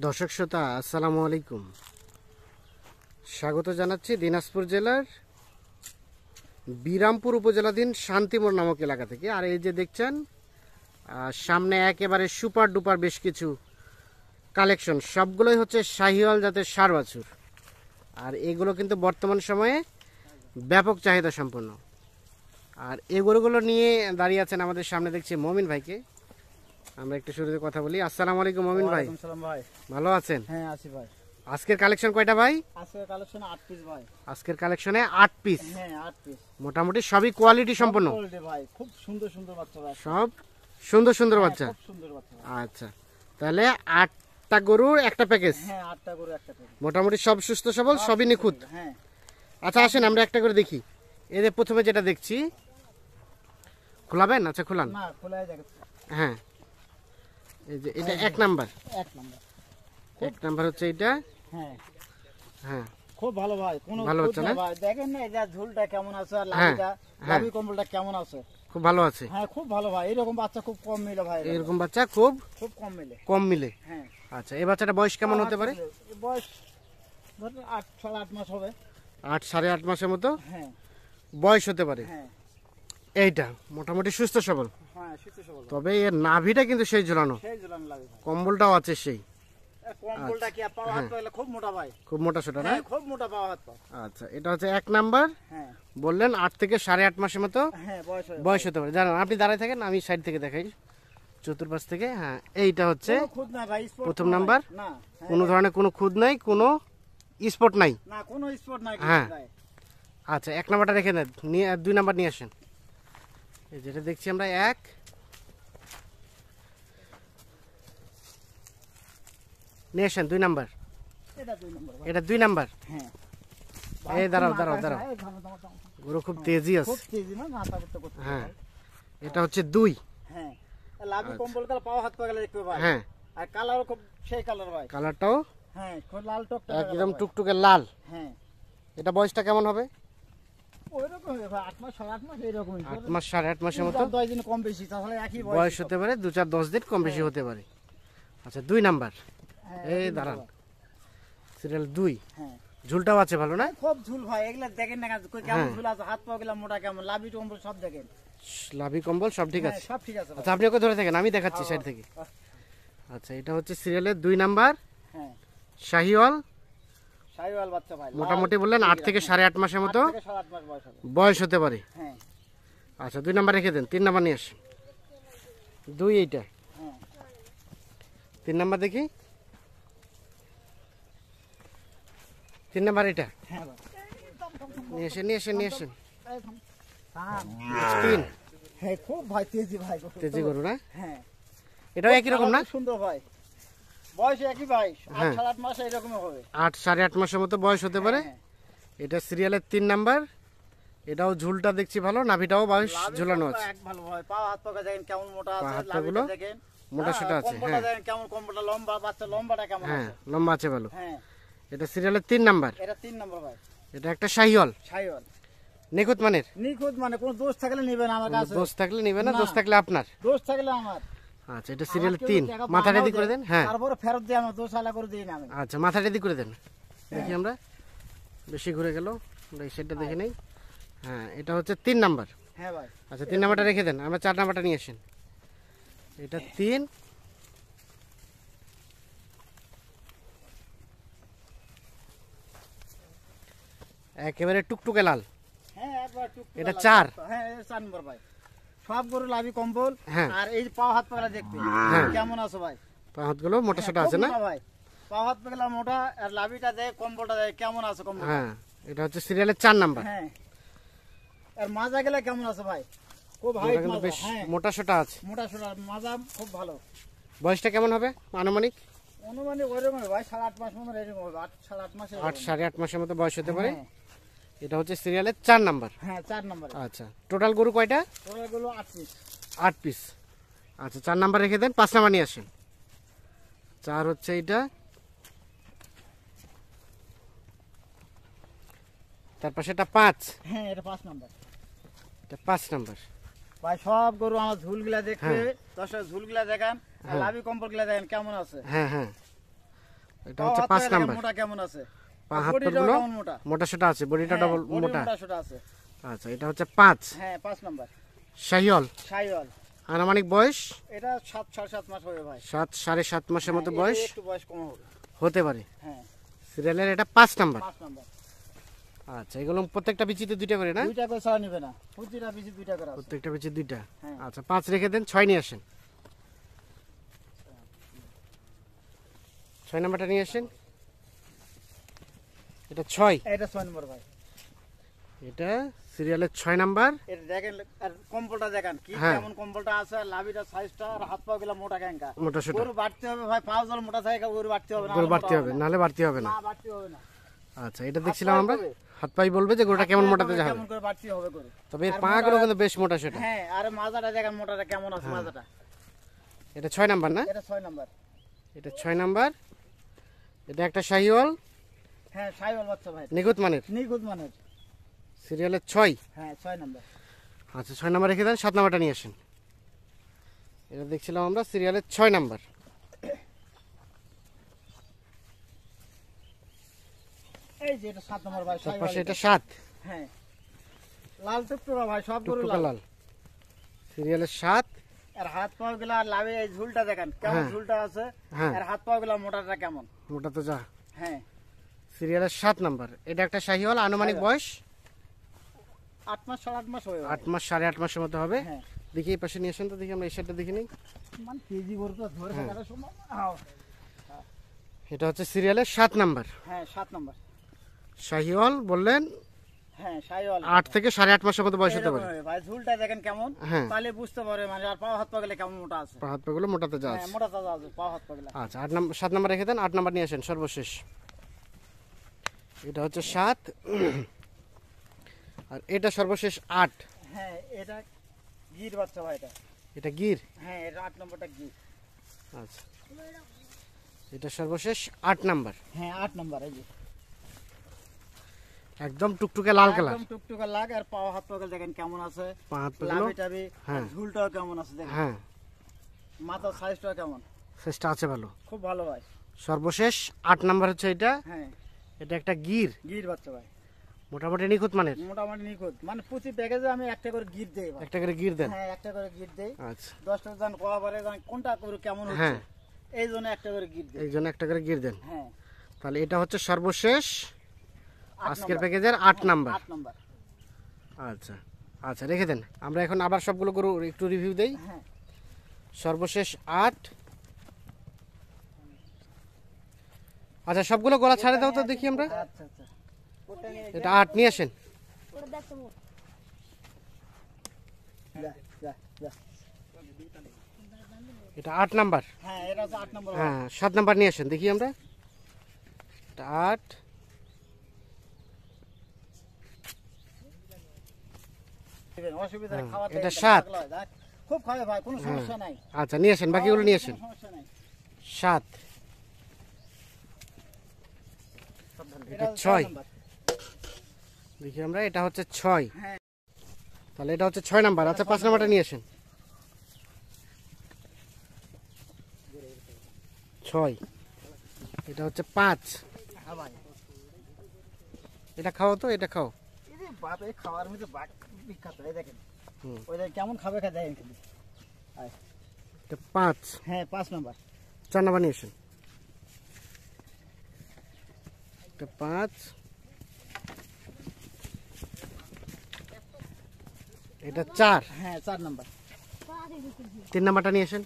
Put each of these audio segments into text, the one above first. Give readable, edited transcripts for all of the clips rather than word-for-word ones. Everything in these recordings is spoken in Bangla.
দর্শক শ্রোতা আসসালামু আলাইকুম, স্বাগত জানাচ্ছি দিনাজপুর জেলার বিরামপুর উপজেলাধীন শান্তিমোড় নামক এলাকা থেকে। আর এই যে দেখছেন সামনে একেবারে সুপার ডুপার বেশ কিছু কালেকশন, সবগুলোই হচ্ছে শাহিওয়াল জাতের ষাঁড় বাছুর। আর এগুলো কিন্তু বর্তমান সময়ে ব্যাপক চাহিদা সম্পন্ন। আর এই গরুগুলো নিয়ে দাঁড়িয়ে আছেন আমাদের সামনে দেখছি মমিন ভাইকে। আমরা একটু শুরুতে কথা বলি। আসসালামু আলাইকুম মমিন ভাই। ভাই ভালো আছেন? হ্যাঁ আছি ভাই। আজকের কালেকশন কয়টা ভাই? আজকের কালেকশনে 8 পিস ভাই। আজকের কালেকশনে 8 পিস। হ্যাঁ 8 পিস। মোটামুটি সবই কোয়ালিটি সম্পন্ন। কোয়ালিটি ভাই, খুব সুন্দর সুন্দর বাচ্চা ভাই। সব সুন্দর সুন্দর বাচ্চা। খুব সুন্দর বাচ্চা। আচ্ছা, তাহলে 8টা গরুর একটা প্যাকেজ। হ্যাঁ 8টা গরু একটা প্যাকেজ। মোটামুটি সব সুস্থ সবল, সবই নিখুঁত। হ্যাঁ। আচ্ছা আসেন আমরা একটা করে দেখি। এদের প্রথমে যেটা দেখছি, খোলাবেন? আচ্ছা খোলান। না খোলাই যাবে। হ্যাঁ, এই যে এটা 1 নাম্বার। 1 নাম্বার। 1 নাম্বার হচ্ছে এটা। হ্যাঁ হ্যাঁ, খুব ভালো ভাই। কোন ভালো হচ্ছে না ভাই? দেখেন না এটা ঝুলটা কেমন আছে আর লাভিটা, লাভি কম্বলটা কেমন আছে। খুব ভালো আছে। হ্যাঁ খুব ভালো ভাই। এরকম বাচ্চা খুব কম মিলে ভাই। এরকম বাচ্চা খুব খুব কম মিলে। কম মিলে। হ্যাঁ। আচ্ছা, এই বাচ্চাটা বয়স কেমন হতে পারে? বয়স ধরুন 8 8.5 মাস হবে। 8 8.5 মাসের মতো হ্যাঁ বয়স হতে পারে। হ্যাঁ। এইটা মোটামুটি সুস্থ সবল। হ্যাঁ সুস্থ সবল। তবে এর নাভিটা কিন্তু সেই ঝুলানো, সেই ঝুলানো লাগে ভাই। কম্বলটাও আছে সেই। কম্বলটা কি পাওয়া হাত পাগলে খুব মোটা ভাই। খুব মোটা সোটা না? হ্যাঁ খুব মোটা পাওয়া হাত পা। আচ্ছা, এটা হচ্ছে 1 নাম্বার। হ্যাঁ বললেন 8 থেকে 8.5 মাসের মতো হ্যাঁ বয়স হতে পারে। জানেন, আপনি দাঁড়ায় থাকেন, আমি সাইড থেকে দেখাই চতুর্পাশ থেকে। হ্যাঁ, এইটা হচ্ছে কোনো খুদ না ভাই। স্পট প্রথম নাম্বার। না কোনো ধরনের কোনো খুদ নাই, কোনো স্পট নাই। না কোনো স্পট নাই হ্যাঁ। ভাই। আচ্ছা, 1 নাম্বারটা রেখে দেন, নিয়ে 2 নাম্বার নিয়ে আসেন। এই যেটা দেখছি আমরা 1, নিয়ে আসেন 2 নাম্বার। এটা 2 নম্বর ভাই। এটা 2 নাম্বার। হ্যাঁ এই দাঁড়াও দাঁড়াও দাঁড়াও, গরু খুব তেজি আছে। খুব তেজি না মাথা করতে করতে। হ্যাঁ, এটা হচ্ছে 2। হ্যাঁ লাভি কম্বল কাল পাওয়া হাত পাগলে দেখতে ভাই। হ্যাঁ, আর কালারও খুব সেই কালার ভাই। কালারটাও হ্যাঁ খুব লাল টকটকে একদম টুকটুকে লাল। হ্যাঁ এটা বয়সটা কেমন হবে? ওইরকম হবে ভাই। 8 মাস 8 মাস এরকমই। 8 মাস 8.5 মাসের মতো 10 দিন কম বেশি, তাহলে একই বয়স হতে পারে। 2-4-10 দিন কম বেশি হতে পারে। আচ্ছা, 2 নাম্বার। হ্যাঁ, এই দাঁড়ান, সিরিয়াল 2। হ্যাঁ ঝুলটাও আছে ভালো না? খুব ঝুল ভাই। এগুলা দেখেন না কেমন ঝুল আছে, হাত পা গুলা মোটা কেমন, লাভি কম্বল সব দেখেন। লাভি কম্বল সব ঠিক হ্যাঁ, আছে। সব ঠিক আছে ভাই। আচ্ছা, আপনি ওকে ধরে থাকেন, আমি দেখাচ্ছি সাইড থেকে। আচ্ছা, এটা হচ্ছে সিরিয়ালের 2 নাম্বার হ্যাঁ শাহিওয়াল। শাহিওয়াল বাচ্চা ভাই। মোটামুটি বললেন 8 থেকে 8.5 মাসের মতো 8 থেকে 8.5 মাস বয়স হবে। বয়স হতে পারে। হ্যাঁ আচ্ছা, 2 নাম্বার রেখে দেন, 3 নাম্বার নিয়ে আসেন। 2 এইটা। হ্যাঁ 3 নাম্বার দেখি। 3 নাম্বার এটা। হ্যাঁ ভাই। নিয়ে আসেন নিয়ে আসেন নিয়ে আসেন। হ্যাঁ 3 হ্যাঁ খুব ভাই তেজি ভাই। তেজি গরু না? হ্যাঁ এটাও একই রকম না? খুব সুন্দর ভাই। বয়স একই ভাই। 8 হ্যাঁ। 8.5 মাস এরকমই হবে। 8 8.5 মাসের মতো বয়স হতে পারে। হ্যাঁ, এটা সিরিয়ালের 3 নাম্বার। এটাও ঝুলটা দেখছি ভালো, নাভিটাও বয়স লাভি ঝুলানো কম্বল আছে। এক ভালো ভাই। পা হাত পা দেখেন কেমন মোটা পা আছে, হাত লাভিটা পাগুলো দেখেন মোটা সোটা আছে। কম্বলটা হ্যাঁ দেখেন কেমন, কম্বলটা লম্বা, বাচ্চা লম্বাটা কেমন হ্যাঁ, আছে। লম্বা আছে ভালো। হ্যাঁ এটা সিরিয়ালের 3 নাম্বার। এটা 3 নম্বর ভাই। এটা একটা শাহিওয়াল, শাহিওয়াল নিখুঁত মানের। নিখুঁত মানে কোনো দোষ থাকলে নেবেন আমার কাছে। দোষ থাকলে নিবে না, না। দোষ থাকলে আপনার। দোষ থাকলে আমার। আচ্ছা, এটা সিরিয়াল আমার কেউ 3। যদি টাকা মাথা বানাও রেডি করে দেয়, দেন। হ্যাঁ তারপরে ফেরত দিয়ে আমার দোষ আলা করে দিই না আমি। আচ্ছা, মাথা রেডি করে দেন। দেখি আমরা, বেশি ঘুরে গেল, আমরা এই সাইডটা দেখে নেই। হ্যাঁ, এটা হচ্ছে 3 নাম্বার। হ্যাঁ ভাই। আচ্ছা, 3 নাম্বারটা রেখে দেন, আমরা 4 নাম্বারটা নিয়ে আসেন। এটা 3। একেবারে টুকটুকে লাল। হ্যাঁ একবার টুকটুক এটা আলাদা। 4। হ্যাঁ এটা 4 নম্বর ভাই। সব গরু লাভি কম্বল। হ্যাঁ। আর এই যে পাও হাত পাগলা দেখবে হ্যাঁ। কেমন আছে ভাই। পা হাতগুলো মোটা সোটা খুব আছে না? মোটা ভাই। পাও হাত পাগলা মোটা, আর লাভিটা দেখ, কম্বলটা দেখ কেমন আছে কম্বল। হ্যাঁ, এটা হচ্ছে সিরিয়ালের 4 নাম্বার। হ্যাঁ আর মাজা গেলে কেমন আছে ভাই। খুব হাইট এটা কিন্তু মাজা। বেশ হ্যাঁ মোটা সোটা আছে। মোটা সোটা মাজা খুব ভালো। বয়সটা কেমন হবে আনুমানিক? অনুমানিক ওইরকম ভাই 8.5 মাস মতো এরকম হবে। 8 8.5 মাস 8 8.5 মাসের মতো বয়স হতে পারে। হ্যাঁ। এটা হচ্ছে সিরিয়ালের 4 নাম্বার। হ্যাঁ 4 নম্বর। আচ্ছা, টোটাল গরু কয়টা? ওগুলো 8 পিস। 8 পিস। আচ্ছা, 4 নাম্বার রেখে দেন, 5 নাম্বার নিয়ে আসেন। 4 হচ্ছে এটা, তারপর সেটা 5। হ্যাঁ এটা 5 নম্বর। এটা 5 নাম্বার। ভাই সব গরু আমার ঝুলগুলা দেখবে, হ্যাঁ। দর্শক ঝুলগুলা দেখান, আর হ্যাঁ। লাভি কম্বল গুলা দেখেন কেমন আছে। হ্যাঁ হ্যাঁ, এটা হচ্ছে 5 নাম্বার। মোটা কেমন আছে? পা হাত বডিটাও পাগুলো কেমন মোটা? মোটা সোটা আছে, বডিটা ডবল বডি মোটা। সোটা আছে। আচ্ছা, এটা হচ্ছে 5 হ্যাঁ 5 নাম্বার। শাহিওয়াল। শাইওয়াল। আনুমানিক বয়স এটা 7 7.5 মাস হবে ভাই। 7 7.5 মাসের মতো হ্যাঁ, বয়স এর একটু বয়স কম হবে। হতে পারে। হ্যাঁ সিরিয়ালের এটা 5 নাম্বার। 5 নাম্বার। আচ্ছা, এগুলো প্রত্যেকটা বিচিতে 2টা করে না? দুইটা করে ছাড়া নিবে না, প্রতিটা পিছে দুইটা করে আছে। প্রত্যেকটা বিচি 2টা। হ্যাঁ। আচ্ছা, 5 রেখে দেন, 6 নিয়ে আসেন। 6 নাম্বারটা নিয়ে আসেন। এটা 6। এটা 6 নম্বর ভাই। এটা সিরিয়ালের 6 নাম্বার। এটা দেখেন, আর কম্বলটা দেখেন কি হ্যাঁ। কেমন কম্বলটা আছে, আর লাভিটা সাইজটা, আর হাত পা গুলা মোটা ক্যাঙ্কা। মোটা সোটা। গরু বাড়তে হবে ভাই, পা জল মোটা থাকে, গরু বাড়তে হবে না। গরু বাড়তি হবে, নাহলে বাড়তি হবে না। না বাড়তে হবে না। আচ্ছা, এটা দেখছিলাম আমরা। হবে। হাত পাই বলবে যে গরুটা কেমন মোটাতে যাবে। কেমন করে বাড়তে হবে গরু। তবে এর আর পাগুলো মোটা- কিন্তু বেশ মোটা সেটা। হ্যাঁ, আর মাজাটা দেখেন মোটাটা কেমন আছে মাজাটা। এটা 6 নাম্বার না? এটা 6 নাম্বার। এটা 6 নাম্বার। এটা একটা শাহিওয়াল, হ্যাঁ শাইওয়াল বাচ্চা ভাই। নিখুঁত মানের, নিখুঁত মানের। সিরিয়ালের 6। হ্যাঁ 6 নাম্বার। আচ্ছা, 6 নাম্বার রেখে দেন, 7 নাম্বারটা নিয়ে আসেন। এটা দেখছিলাম আমরা সিরিয়ালের 6 নাম্বার। এই যে এটা 7 নাম্বার ভাই, তার শাইওয়াল। পাশে এটা 7, হ্যাঁ লাল টুকটুকা ভাই, সব গরু টুকটুকা লাল। লাল। সিরিয়ালের 7। আর হাত পা গুলা লাভে, এই ঝুলটা দেখেন কেমন হ্যাঁ। ঝুলটা আছে। হ্যাঁ। আর হাত পা গুলা মোটাটা কেমন। মোটা তো যা। হ্যাঁ সিরিয়ালের 7 নাম্বার। এটা একটা শাহিওয়াল, আনুমানিক বয়স 8 মাস 8.5 মাস হয়ে 8 মাস 8.5 মাসের মতো হবে। হ্যাঁ দেখি এই পাশে নিয়ে আসেন তো, দেখি আমরা এই সাইডটা দেখে নিই। মানে কেজি গরু তো ধরে থাকাটা সম্ভব না। এটা হচ্ছে সিরিয়ালের 7 নাম্বার। হ্যাঁ 7 নাম্বার। শাহিওয়াল বললেন হ্যাঁ শাইওয়াল। 8 থেকে 8.5 মাসের মতো বয়স হতে এরকম পারে। হবে ভাই, ঝুলটা দেখেন কেমন। হ্যাঁ। তাহলে বুঝতে পারে মানে, আর পা হাত পা গেলে কেমন মোটা আছে। পা হাত পাগুলো মোটাতে যা হ্যাঁ আছে। মোটা তাজা আছে পা হাত পা গেলে। আচ্ছা, 8 নাম্বার 7 নাম্বার রেখে দেন, 8 নাম্বার নিয়ে আসেন সর্বশেষ। এটা হচ্ছে 7 আর এটা সর্বশেষ 8। হ্যাঁ এটা গির বাচ্চা ভাই এটা। এটা গির। হ্যাঁ এটা 8 নম্বরটা গির। আচ্ছা, এটা সর্বশেষ 8 নাম্বার। হ্যাঁ 8 নাম্বার। এই যে একদম টুকটুকে লাল কালার। একদম টুকটুকা লাগ, আর পা হাত পা গেলে দেখেন কেমন আছে। পা হাত পাগুলো, লাভি টাবি, হ্যাঁ। ঝুলটাও কেমন আছে দেখেন। হ্যাঁ, মাথার সাইজটাও কেমন, চেষ্টা আছে ভালো। খুব ভালো ভাই। সর্বশেষ 8 নাম্বার হচ্ছে এটা। হ্যাঁ এটা একটা গির, গির বাচ্চা ভাই, মোটামুটি নিখুঁত মানের। মোটামুটি নিখুঁত। মানে প্রতি প্যাকেজে আমি একটা করে গির দেই ভাই। একটা করে গির দেন। হ্যাঁ একটা করে গির দেই। আচ্ছা, 10টা জন কোয়া পারে জান কোনটা করে কেমন হচ্ছে, হ্যাঁ। এই জন্য একটা করে গির দেই। এই জন্য একটা করে গির দেন। হ্যাঁ তাহলে এটা হচ্ছে সর্বশেষ 8 আজকের নাম্বার। প্যাকেজের 8 নাম্বার। 8 নাম্বার। আচ্ছা আচ্ছা, রেখে দেন। আমরা এখন আবার সবগুলো গরু একটু রিভিউ দেই। হ্যাঁ সর্বশেষ 8। আচ্ছা, সবগুলো গলা ছাড়ে দাও তো দেখি আমরা। আচ্ছা আচ্ছা, ওটা নিয়ে এটা 8 নিয়ে আসেন। যা যা যা। এটা 8 নাম্বার। হ্যাঁ এটা হচ্ছে 8 নম্বর। হ্যাঁ, 7 নাম্বার নিয়ে আসেন দেখি আমরা। এটা 8। অসুবিধা হ্যাঁ, খাওয়াতে এটা 7। খুব খাবে ভাই, কোনো হ্যাঁ। সমস্যা নাই। আচ্ছা, নিয়ে আসেন, বাকিগুলো নিয়ে আসেন। কোনো সমস্যা নাই। 7। এটা হচ্ছে 6 নাম্বার। দেখি আমরা। এটা হচ্ছে 6। হ্যাঁ তাহলে এটা হচ্ছে 6 নাম্বার। আচ্ছা, 5 নাম্বারটা নিয়ে আসেন। 6। এটা হচ্ছে 5। হ্যাঁ ভাই, এটা খাও তো, এটা খাও। এই যে বাপ, এই খাওয়ার মধ্যে বাপ বিখ্যাত। এই দেখেন হুম। ওই দেখেন কেমন খাবে, খা দেখেন খালি। এটা 5। হ্যাঁ 5 নাম্বার। 4 নাম্বার নিয়ে আসেন। এটা 5। এটা 4। হ্যাঁ 4 নাম্বার। 3 নাম্বারটা নিয়ে আসেন।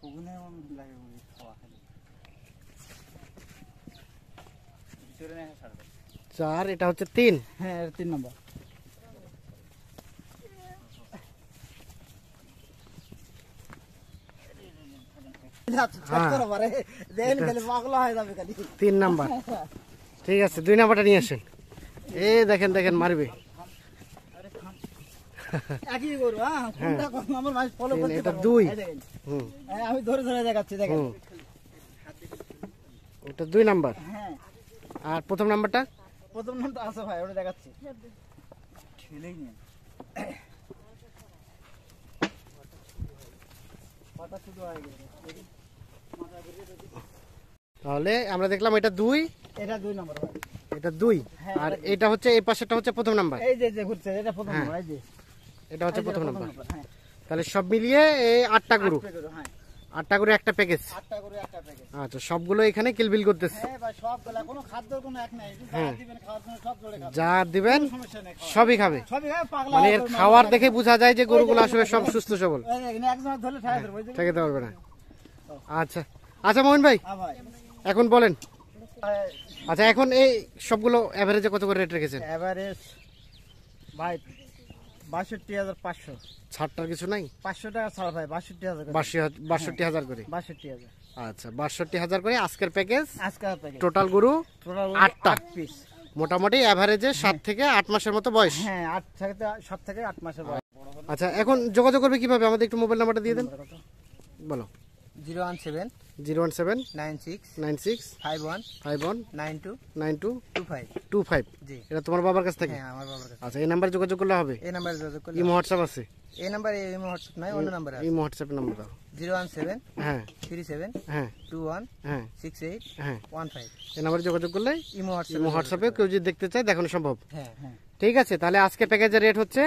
ওগুনে লাগে ওই খাওয়া খালি। ভিতরে না ছাড়বে। 4। এটা হচ্ছে 3। হ্যাঁ 3 নাম্বার। দেখেন খালি পাগলা হয়ে যাবে খালি। 3 নাম্বার। ঠিক আছে, 2 নাম্বারটা নিয়ে আসেন। এই দেখেন দেখেন, মারবে। একই করবো। হ্যাঁ কোনটা কোন আমার ভাই ফলো করতে এটা পারবো। 2। এই দেখেন। হুম হ্যাঁ, আমি ধরে ধরে দেখাচ্ছি দেখেন। হুম। এটা 2 নাম্বার। হ্যাঁ আর প্রথম নাম্বারটা? প্রথম নামটা আছে ভাই, ওটা দেখাচ্ছি। ঠেলেই নিয়ে কত মাথা শুধু হয়ে গেছে। তাহলে আমরা দেখলাম এটা 2, এটা 2 নম্বর ভাই। এটা 2, হ্যাঁ, আর এটা হচ্ছে এই পাশেরটা হচ্ছে প্রথম নাম্বার, এই যে যে ঘুরছে এটা প্রথম হ্যাঁ। নম্বর, এই যে এটা হচ্ছে এই যে প্রথম নাম্বার। হ্যাঁ। তাহলে সব মিলিয়ে এই 8টা গরু, আটটা গরু, হ্যাঁ। 8টা গরু একটা প্যাকেজ। 8টা গরু একটা প্যাকেজ। আচ্ছা, সবগুলো এখানে কিলবিল করতেছে। হ্যাঁ ভাই, সবগুলা কোনো খাদ্যর কোনো এক নাই। যা হ্যাঁ। দিবেন খাওয়ার জন্য সব জোড়ে খাবে। যা দিবেন কোনো সমস্যা নেই খাওয়ার। সবই খাবে, সবই খাবে, পাগলা মানে হয়ে এর যাবে, খাওয়ার মাথা দেখে বোঝা যায় যে গরুগুলো ওই যে আসলে সব সুস্থ সবল, এই যে এখানে একজন ধরলে ঠায় ধরবে, ওই যে। ঠেকাতে পারবে না। আচ্ছা আচ্ছা মোহন ভাই, হ্যাঁ ভাই। এখন বলেন। আচ্ছা, এখন এই সবগুলো এভারেজে কত করে রেট রেখেছেন? এভারেজ ভাই 62,500। ছাড়টার কিছু নাই? 500 টাকা ছাড় ভাই, 62,000 করে। 62,000 করে। 62,000 আচ্ছা, 62,000 করে আজকের প্যাকেজ। আজকে প্যাকেজ টোটাল গরু টোটাল 8টা, 8 পিস। মোটামুটি এভারেজে 7 থেকে 8 মাসের মতো বয়স। হ্যাঁ, 7 থেকে 8 মাসের বয়স। আচ্ছা, এখন যোগাযোগ করবে কিভাবে? আমাদের একটু মোবাইল নাম্বারটা দিয়ে দেন, বলো। 017 017 96 96 51 51 92 92 25। 25। জি, এটা তোমার বাবার কাছ থেকে? হ্যাঁ আমার বাবার কাছে। আচ্ছা, এই নাম্বারে যোগাযোগ করলে হবে? এই নাম্বারে যোগাযোগ করলে ইমো হোয়াটসঅ্যাপ আছে? এই নাম্বারে এই হোয়াটসঅ্যাপ নাই, অন্য নাম্বার আছে। ইমো হোয়াটসঅ্যাপ নাম্বার দাও। 017 হ্যাঁ 37 হ্যাঁ 21 হ্যাঁ 68 হ্যাঁ, 15। এই নাম্বারে যোগাযোগ করলে ইমো ইমো হোয়াটসঅ্যাপে কেউ যদি দেখতে চায় দেখানো সম্ভব। হ্যাঁ হ্যাঁ। ঠিক আছে, তাহলে আজকে প্যাকেজের রেট হচ্ছে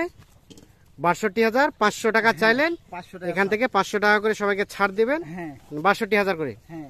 62,500 টাকা চাইলেন, 500 টাকা। এখান থেকে 500 টাকা করে সবাইকে ছাড় দিবেন, হ্যাঁ 62,000 করে। হ্যাঁ।